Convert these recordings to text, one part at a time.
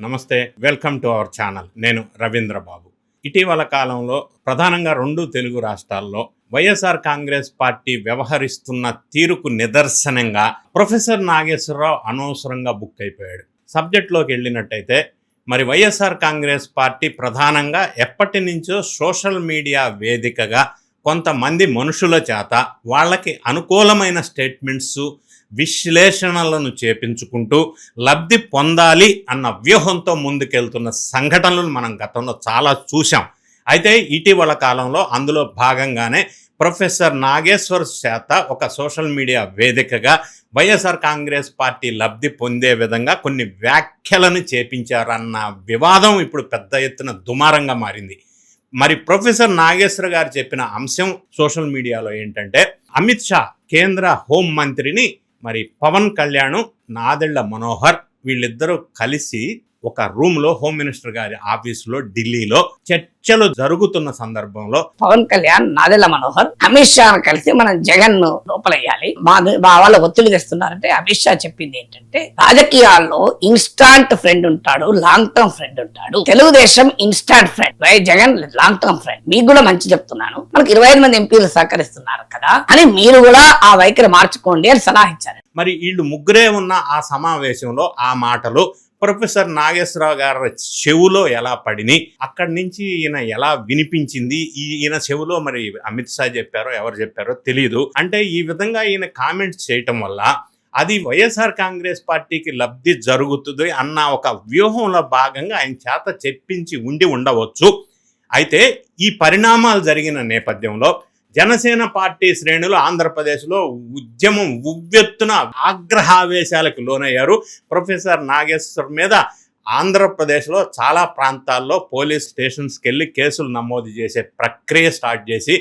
నమస్తే, welcome to our channel. నేను రవీంద్ర బాబు. ఇటీవల కాలంలో ప్రధానంగా 2 తెలుగు రాష్ట్రాల్లో వైఎస్ఆర్ కాంగ్రెస్ పార్టీ వ్యవహరిస్తున్న తీరుకు నిదర్శనంగా ప్రొఫెసర్ నాగేశ్వరరావు అనవసరంగా బుక్ అయిపోయాడు. సబ్జెక్ట్లోకి వెళ్ళినట్టయితే మరి వైఎస్ఆర్ కాంగ్రెస్ పార్టీ ప్రధానంగా ఎప్పటి నుంచో సోషల్ మీడియా వేదికగా కొంతమంది మనుషుల చేత వాళ్ళకి అనుకూలమైన స్టేట్మెంట్స్, విశ్లేషణలను చేపించుకుంటూ లబ్ధి పొందాలి అన్న వ్యూహంతో ముందుకెళ్తున్న సంఘటనలు మనం గతంలో చాలా చూసాం. అయితే ఇటీవల కాలంలో అందులో భాగంగానే ప్రొఫెసర్ నాగేశ్వర్ చేత ఒక సోషల్ మీడియా వేదికగా వైఎస్ఆర్ కాంగ్రెస్ పార్టీ లబ్ధి పొందే విధంగా కొన్ని వ్యాఖ్యలను చేపించారన్న వివాదం ఇప్పుడు పెద్ద ఎత్తున దుమారంగా మారింది. మరి ప్రొఫెసర్ నాగేశ్వర్ గారు చెప్పిన అంశం సోషల్ మీడియాలో ఏంటంటే, అమిత్ షా కేంద్ర హోం మంత్రిని మరి పవన్ కళ్యాణ్, నాదెళ్ల మనోహర్ వీళ్ళిద్దరూ కలిసి ఒక రూమ్లో హోమ్ మినిస్టర్ గారి ఆఫీసులో ఢిల్లీలో చర్చలు జరుగుతున్న సందర్భంలో పవన్ కళ్యాణ్, నాదెళ్ల మనోహర్ అమిత్ షా కలిసి మనం జగన్ ను లోపలయ్యాలి, మా వాళ్ళు ఒత్తిడి తెస్తున్నారంటే అమిత్ షా చెప్పింది ఏంటంటే, రాజకీయాల్లో ఇన్స్టాంట్ ఫ్రెండ్ ఉంటాడు, లాంగ్ టర్మ్ ఫ్రెండ్ ఉంటాడు. Telugu Desam instant friend, Jagan long term friend. మీకు కూడా మంచి చెప్తున్నాను, మనకు 25 మంది ఎంపీలు సహకరిస్తున్నారు కదా అని మీరు కూడా ఆ వైఖరి మార్చుకోండి అని సలహా ఇచ్చారు. మరి వీళ్ళు ముగ్గురే ఉన్న ఆ సమావేశంలో ఆ మాటలు ప్రొఫెసర్ నాగేశ్వరరావు గారి చెవులో ఎలా పడినాయి, అక్కడి నుంచి ఈయన ఎలా వినిపించింది, ఈయన చెవులో మరి అమిత్ షా చెప్పారో ఎవరు చెప్పారో తెలియదు. అంటే ఈ విధంగా ఈయన కామెంట్స్ చేయటం వల్ల అది వైఎస్ఆర్ కాంగ్రెస్ పార్టీకి లబ్ధి జరుగుతుంది అన్న ఒక వ్యూహంలో భాగంగా ఆయన చేత చెప్పించి ఉండవచ్చు. అయితే ఈ పరిణామాలు జరిగిన నేపథ్యంలో జనసేన పార్టీ శ్రేణులు ఆంధ్రప్రదేశ్లో ఉద్యమం ఉవ్వెత్తున ఆగ్రహావేశాలకు లోనయ్యారు. ప్రొఫెసర్ నాగేశ్వర్ మీద ఆంధ్రప్రదేశ్లో చాలా ప్రాంతాల్లో పోలీస్ స్టేషన్స్కి వెళ్ళి కేసులు నమోదు చేసే ప్రక్రియ స్టార్ట్ చేసి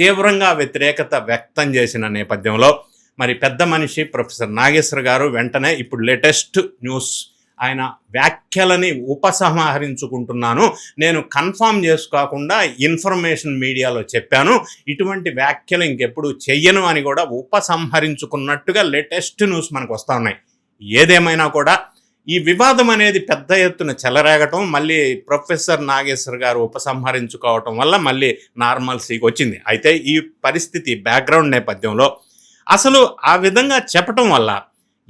తీవ్రంగా వ్యతిరేకత వ్యక్తం చేసిన నేపథ్యంలో మరి పెద్ద మనిషి ప్రొఫెసర్ నాగేశ్వర్ గారు వెంటనే ఇప్పుడు లేటెస్ట్ న్యూస్, ఆయన వ్యాఖ్యలని ఉపసంహరించుకుంటున్నాను, నేను కన్ఫర్మ్ చేసుకోకుండా ఇన్ఫర్మేషన్ మీడియాలో చెప్పాను, ఇటువంటి వ్యాఖ్యలు ఇంకెప్పుడు చెయ్యను అని కూడా ఉపసంహరించుకున్నట్టుగా లేటెస్ట్ న్యూస్ మనకు వస్తూ ఉన్నాయి. ఏదేమైనా కూడా ఈ వివాదం అనేది పెద్ద ఎత్తున చెలరేగటం, మళ్ళీ ప్రొఫెసర్ నాగేశ్వర్ గారు ఉపసంహరించుకోవటం వల్ల మళ్ళీ నార్మల్సీకి వచ్చింది. అయితే ఈ పరిస్థితి బ్యాక్గ్రౌండ్ నేపథ్యంలో అసలు ఆ విధంగా చెప్పటం వల్ల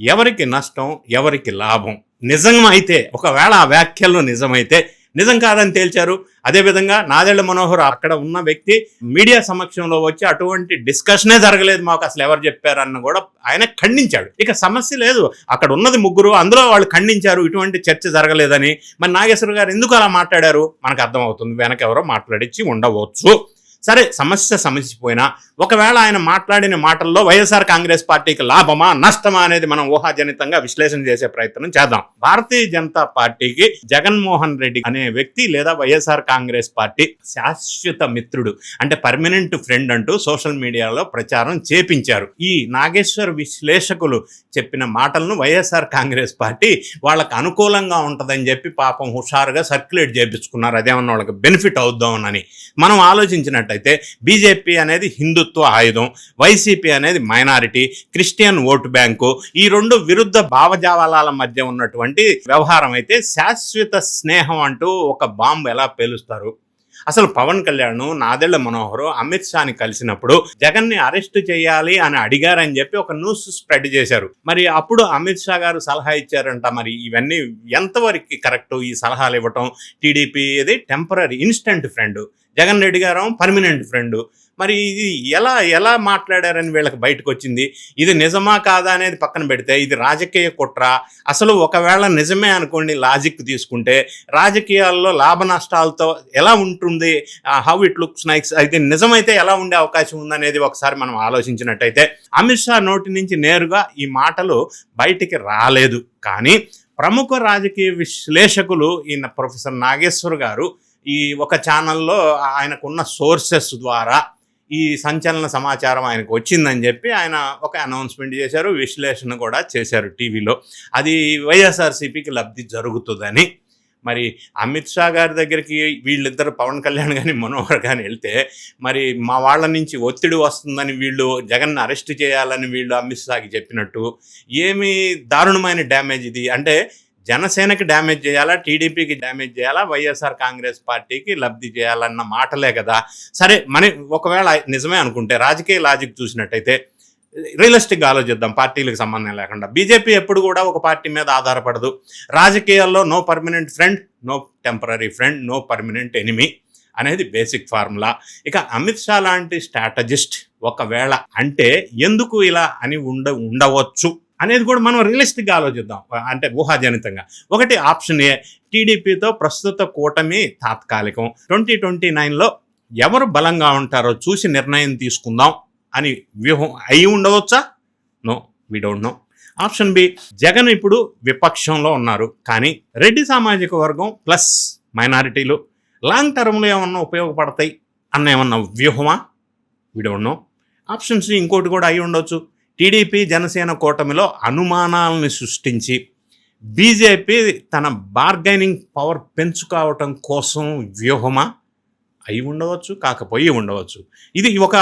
ఎవరికి నష్టం, ఎవరికి లాభం? నిజమైతే ఒకవేళ ఆ వ్యాఖ్యలు నిజమైతే, నిజం కాదని తేల్చారు. అదేవిధంగా నాదెళ్ల మనోహర్ అక్కడ ఉన్న వ్యక్తి మీడియా సమక్షంలో వచ్చి అటువంటి డిస్కషనే జరగలేదు మాకు అసలు ఎవరు చెప్పారన్న కూడా ఆయన ఖండించాడు. ఇక సమస్య లేదు, అక్కడ ఉన్నది ముగ్గురు, అందులో వాళ్ళు ఖండించారు ఇటువంటి చర్చ జరగలేదని. మరి నాగేశ్వర గారు ఎందుకు అలా మాట్లాడారు మనకు అర్థమవుతుంది, వెనక ఎవరో మాట్లాడించి ఉండవచ్చు. సరే, సమస్యపోయినా ఒకవేళ ఆయన మాట్లాడిన మాటల్లో వైఎస్ఆర్ కాంగ్రెస్ పార్టీకి లాభమా నష్టమా అనేది మనం ఊహాజనితంగా విశ్లేషణ చేసే ప్రయత్నం చేద్దాం. భారతీయ జనతా పార్టీకి జగన్మోహన్ రెడ్డి అనే వ్యక్తి లేదా వైఎస్ఆర్ కాంగ్రెస్ పార్టీ శాశ్వత మిత్రుడు, అంటే పర్మనెంట్ ఫ్రెండ్ అంటూ సోషల్ మీడియాలో ప్రచారం చేపించారు. ఈ నాగేశ్వర్ విశ్లేషకులు చెప్పిన మాటలను వైఎస్ఆర్ కాంగ్రెస్ పార్టీ వాళ్ళకు అనుకూలంగా ఉంటుందని చెప్పి పాపం హుషారుగా సర్క్యులేట్ చేయించుకున్నారు, అదేమన్నా వాళ్ళకి బెనిఫిట్ అవుద్దామని. మనం ఆలోచించినట్టయితే బీజేపీ అనేది హిందుత్వ ఆయుధం, వైసీపీ అనేది మైనారిటీ, క్రిస్టియన్ ఓటు బ్యాంకు, ఈ 2 విరుద్ధ భావజాలాల మధ్య ఉన్నటువంటి వ్యవహారం అయితే శాశ్వత స్నేహం అంటూ ఒక బాంబు ఎలా పేలుస్తారు? అసలు పవన్ కళ్యాణ్, నాదెళ్ల మనోహర్ అమిత్ షాని కలిసినప్పుడు జగన్ని అరెస్ట్ చేయాలి అని అడిగారని చెప్పి ఒక న్యూస్ స్ప్రెడ్ చేశారు. మరి అప్పుడు అమిత్ షా గారు సలహా ఇచ్చారంట. మరి ఇవన్నీ ఎంతవరకు కరెక్ట్? ఈ సలహాలు ఇవ్వటం, టీడీపీ ఇది temporary instant friend, Jagan Reddy గారు పర్మనెంట్ ఫ్రెండ్. మరి ఇది ఎలా మాట్లాడారని వీళ్ళకి బయటకు వచ్చింది. ఇది నిజమా కాదా అనేది పక్కన పెడితే ఇది రాజకీయ కుట్ర. అసలు ఒకవేళ నిజమే అనుకోండి, లాజిక్ తీసుకుంటే రాజకీయాల్లో లాభ నష్టాలతో ఎలా ఉంటుంది, హౌ ఇట్ లుక్స్ నైక్స్, అయితే నిజమైతే ఎలా ఉండే అవకాశం ఉందనేది ఒకసారి మనం ఆలోచించినట్టయితే అమిత్ షా నోటి నుంచి నేరుగా ఈ మాటలు బయటికి రాలేదు. కానీ ప్రముఖ రాజకీయ విశ్లేషకులు ఈయన ప్రొఫెసర్ నాగేశ్వర్ గారు ఈ ఒక ఛానల్లో ఆయనకున్న సోర్సెస్ ద్వారా ఈ సంచలన సమాచారం ఆయనకు వచ్చిందని చెప్పి ఆయన ఒక అనౌన్స్మెంట్ చేశారు, విశ్లేషణ కూడా చేశారు టీవీలో. అది వైఎస్ఆర్సీపీకి లబ్ధి జరుగుతుందని. మరి అమిత్ షా గారి దగ్గరికి వీళ్ళిద్దరు పవన్ కళ్యాణ్ కానీ మనోహర్ కానీ వెళ్తే మరి మా వాళ్ళ నుంచి ఒత్తిడి వస్తుందని వీళ్ళు జగన్ అరెస్ట్ చేయాలని వీళ్ళు అమిత్ షాకి చెప్పినట్టు ఏమి దారుణమైన డ్యామేజ్ ఇది. అంటే జనసేనకి డ్యామేజ్ చేయాలా, టీడీపీకి డ్యామేజ్ చేయాలా, వైఎస్ఆర్ కాంగ్రెస్ పార్టీకి లబ్ధి చేయాలన్న మాటలే కదా. సరే, ఒకవేళ నిజమే అనుకుంటే రాజకీయ లాజిక్ చూసినట్టయితే రియలిస్టిక్గా ఆలోచిద్దాం, పార్టీలకు సంబంధం లేకుండా. బీజేపీ ఎప్పుడు కూడా ఒక పార్టీ మీద ఆధారపడదు. రాజకీయాల్లో no permanent friend, no temporary friend, no permanent enemy అనేది బేసిక్ ఫార్ములా. ఇక అమిత్ షా లాంటి స్ట్రాటజిస్ట్ ఒకవేళ అంటే ఎందుకు ఇలా అని ఉండవచ్చు అనేది కూడా మనం రియలిస్టిక్గా ఆలోచిద్దాం, అంటే ఊహాజనితంగా. ఒకటి ఆప్షన్ ఏ, టీడీపీతో ప్రస్తుత కూటమి తాత్కాలికం, 2029లో ఎవరు బలంగా ఉంటారో చూసి నిర్ణయం తీసుకుందాం అని వ్యూహం అయి ఉండవచ్చా? No, we don't know. Option B, Jagan ఇప్పుడు విపక్షంలో ఉన్నారు, కానీ రెడ్డి సామాజిక వర్గం ప్లస్ మైనారిటీలు లాంగ్ టర్మ్లో ఏమన్నా ఉపయోగపడతాయి అన్న ఏమన్నా వ్యూహమా? We don't know. Option C, ఇంకోటి కూడా అయి ఉండొచ్చు, టీడీపీ జనసేన కూటమిలో అనుమానాలను సృష్టించి బీజేపీ తన బార్గైనింగ్ పవర్ పెంచుకోవటం కోసం వ్యూహమా? అయి ఉండవచ్చు, కాకపోయి ఉండవచ్చు. ఇది ఒక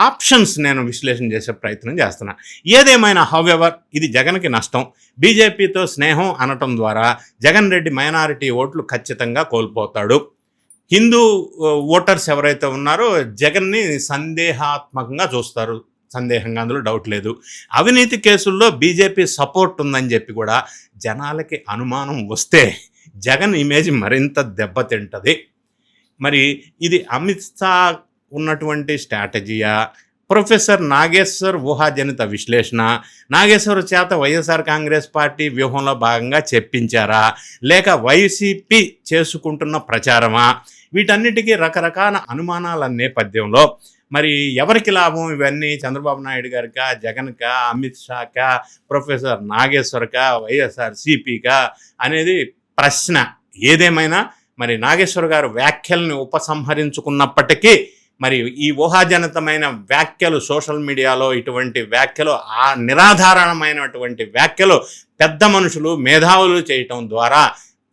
ఆప్షన్స్ నేను విశ్లేషణ చేసే ప్రయత్నం చేస్తున్నా. ఏదేమైనా హౌవెవర్ ఇది జగన్కి నష్టం. బీజేపీతో స్నేహం అనటం ద్వారా జగన్ రెడ్డి మైనారిటీ ఓట్లు ఖచ్చితంగా కోల్పోతాడు. హిందూ ఓటర్స్ ఎవరైతే ఉన్నారో జగన్ని సందేహాత్మకంగా చూస్తారు, సందేహంగా, అందులో డౌట్ లేదు. అవినీతి కేసుల్లో బీజేపీ సపోర్ట్ ఉందని చెప్పి కూడా జనాలకి అనుమానం వస్తే జగన్ ఇమేజ్ మరింత దెబ్బతింటది. మరి ఇది అమిత్ షా ఉన్నటువంటి స్ట్రాటజీయా, ప్రొఫెసర్ నాగేశ్వర్ ఊహాజనిత విశ్లేషణ, నాగేశ్వర్ చేత వైఎస్ఆర్ కాంగ్రెస్ పార్టీ వ్యూహంలో భాగంగా చెప్పించారా, లేక వైసీపీ చేసుకుంటున్న ప్రచారమా? వీటన్నిటికీ రకరకాల అనుమానాల నేపథ్యంలో మరి ఎవరికి లాభం ఇవన్నీ? చంద్రబాబు నాయుడు గారికా, జగన్కా, అమిత్ షాకా, ప్రొఫెసర్ నాగేశ్వర్కా, వైఎస్ఆర్ సిపికా అనేది ప్రశ్న. ఏదేమైనా మరి నాగేశ్వర్ గారు వ్యాఖ్యల్ని ఉపసంహరించుకున్నప్పటికీ మరి ఈ ఊహాజనితమైన వ్యాఖ్యలు సోషల్ మీడియాలో, ఇటువంటి వ్యాఖ్యలు, ఆ నిరాధారణమైనటువంటి వ్యాఖ్యలు పెద్ద మనుషులు, మేధావులు చేయటం ద్వారా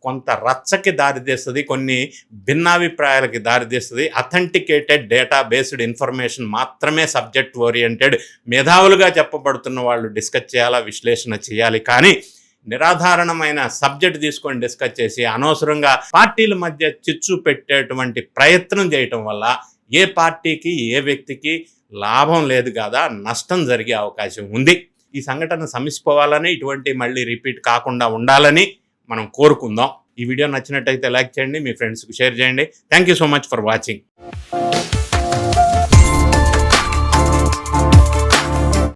కొంత రచ్చకి దారితీస్తుంది, కొన్ని భిన్నాభిప్రాయాలకి దారితీస్తుంది. అథెంటికేటెడ్ డేటా బేస్డ్ ఇన్ఫర్మేషన్ మాత్రమే సబ్జెక్ట్ ఓరియంటెడ్ మేధావులుగా చెప్పబడుతున్న వాళ్ళు డిస్కస్ చేయాలా, విశ్లేషణ చేయాలి. కానీ నిరాధారణమైన సబ్జెక్ట్ తీసుకొని డిస్కస్ చేసి అనవసరంగా పార్టీల మధ్య చిచ్చు పెట్టేటువంటి ప్రయత్నం చేయటం వల్ల ఏ పార్టీకి, ఏ వ్యక్తికి లాభం లేదు కదా, నష్టం జరిగే అవకాశం ఉంది. ఈ సంఘటన సమిసిపోవాలని, ఇటువంటి మళ్ళీ రిపీట్ కాకుండా ఉండాలని మనం కోరుకుందాం. ఈ వీడియో నచ్చినట్టయితే లైక్ చేయండి, మీ ఫ్రెండ్స్కి షేర్ చేయండి. Thank you so much for watching.